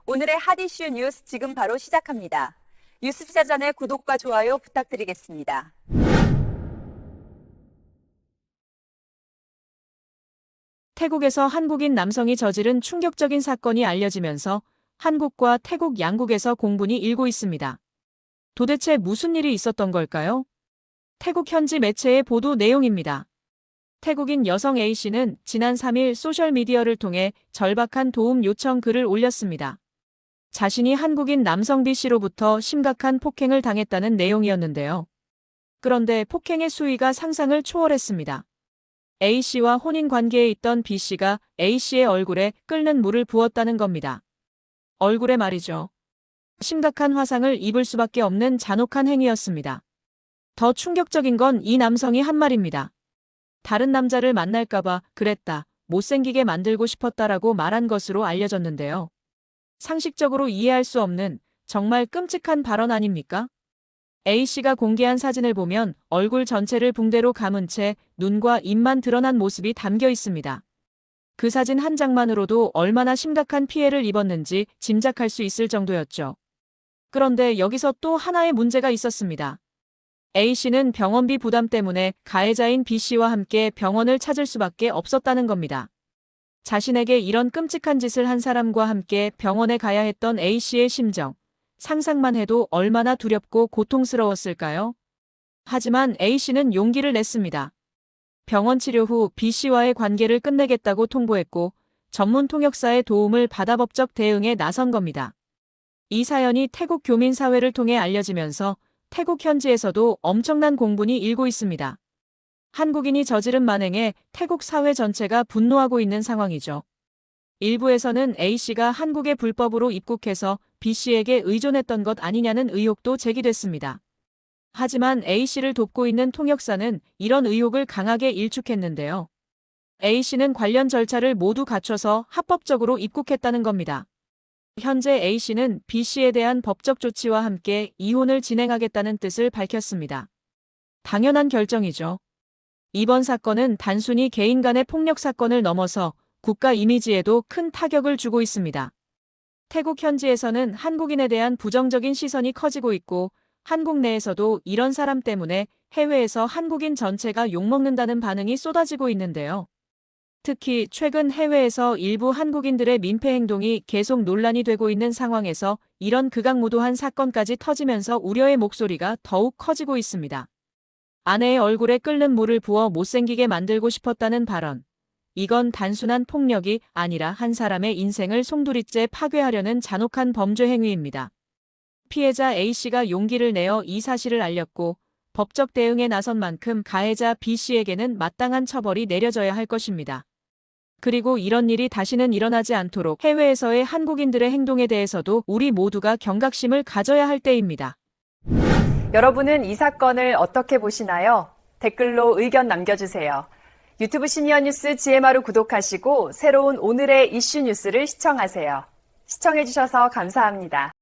오늘의 핫 이슈 뉴스 지금 바로 시작합니다. 뉴스 시작 전에 구독과 좋아요 부탁드리겠습니다. 태국에서 한국인 남성이 저지른 충격적인 사건이 알려지면서 한국과 태국 양국에서 공분이 일고 있습니다. 도대체 무슨 일이 있었던 걸까요? 태국 현지 매체의 보도 내용입니다. 태국인 여성 A씨는 지난 3일 소셜미디어를 통해 절박한 도움 요청 글을 올렸습니다. 자신이 한국인 남성 B씨로부터 심각한 폭행을 당했다는 내용이었는데요. 그런데 폭행의 수위가 상상을 초월했습니다. A씨와 혼인 관계에 있던 B씨가 A씨의 얼굴에 끓는 물을 부었다는 겁니다. 얼굴에 말이죠. 심각한 화상을 입을 수밖에 없는 잔혹한 행위였습니다. 더 충격적인 건 이 남성이 한 말입니다. 다른 남자를 만날까봐 그랬다, 못생기게 만들고 싶었다라고 말한 것으로 알려졌는데요. 상식적으로 이해할 수 없는 정말 끔찍한 발언 아닙니까? A씨가 공개한 사진을 보면 얼굴 전체를 붕대로 감은 채 눈과 입만 드러난 모습이 담겨 있습니다. 그 사진 한 장만으로도 얼마나 심각한 피해를 입었는지 짐작할 수 있을 정도였죠. 그런데 여기서 또 하나의 문제가 있었습니다. A씨는 병원비 부담 때문에 가해자인 B씨와 함께 병원을 찾을 수밖에 없었다는 겁니다. 자신에게 이런 끔찍한 짓을 한 사람과 함께 병원에 가야 했던 A씨의 심정, 상상만 해도 얼마나 두렵고 고통스러웠을까요? 하지만 A씨는 용기를 냈습니다. 병원 치료 후 B씨와의 관계를 끝내겠다고 통보했고 전문 통역사의 도움을 받아 법적 대응에 나선 겁니다. 이 사연이 태국 교민 사회를 통해 알려지면서 태국 현지에서도 엄청난 공분이 일고 있습니다. 한국인이 저지른 만행에 태국 사회 전체가 분노하고 있는 상황이죠. 일부에서는 A씨가 한국에 불법으로 입국해서 B씨에게 의존했던 것 아니냐는 의혹도 제기됐습니다. 하지만 A씨를 돕고 있는 통역사는 이런 의혹을 강하게 일축했는데요. A씨는 관련 절차를 모두 갖춰서 합법적으로 입국했다는 겁니다. 현재 A씨는 B씨에 대한 법적 조치와 함께 이혼을 진행하겠다는 뜻을 밝혔습니다. 당연한 결정이죠. 이번 사건은 단순히 개인 간의 폭력 사건을 넘어서 국가 이미지에도 큰 타격을 주고 있습니다. 태국 현지에서는 한국인에 대한 부정적인 시선이 커지고 있고 한국 내에서도 이런 사람 때문에 해외에서 한국인 전체가 욕먹는다는 반응이 쏟아지고 있는데요. 특히 최근 해외에서 일부 한국인들의 민폐 행동이 계속 논란이 되고 있는 상황에서 이런 극악무도한 사건까지 터지면서 우려의 목소리가 더욱 커지고 있습니다. 아내의 얼굴에 끓는 물을 부어 못생기게 만들고 싶었다는 발언. 이건 단순한 폭력이 아니라 한 사람의 인생을 송두리째 파괴하려는 잔혹한 범죄 행위입니다. 피해자 A씨가 용기를 내어 이 사실을 알렸고 법적 대응에 나선 만큼 가해자 B씨에게는 마땅한 처벌이 내려져야 할 것입니다. 그리고 이런 일이 다시는 일어나지 않도록 해외에서의 한국인들의 행동에 대해서도 우리 모두가 경각심을 가져야 할 때입니다. 여러분은 이 사건을 어떻게 보시나요? 댓글로 의견 남겨주세요. 유튜브 시니어 뉴스 GMR을 구독하시고 새로운 오늘의 이슈 뉴스를 시청하세요. 시청해주셔서 감사합니다.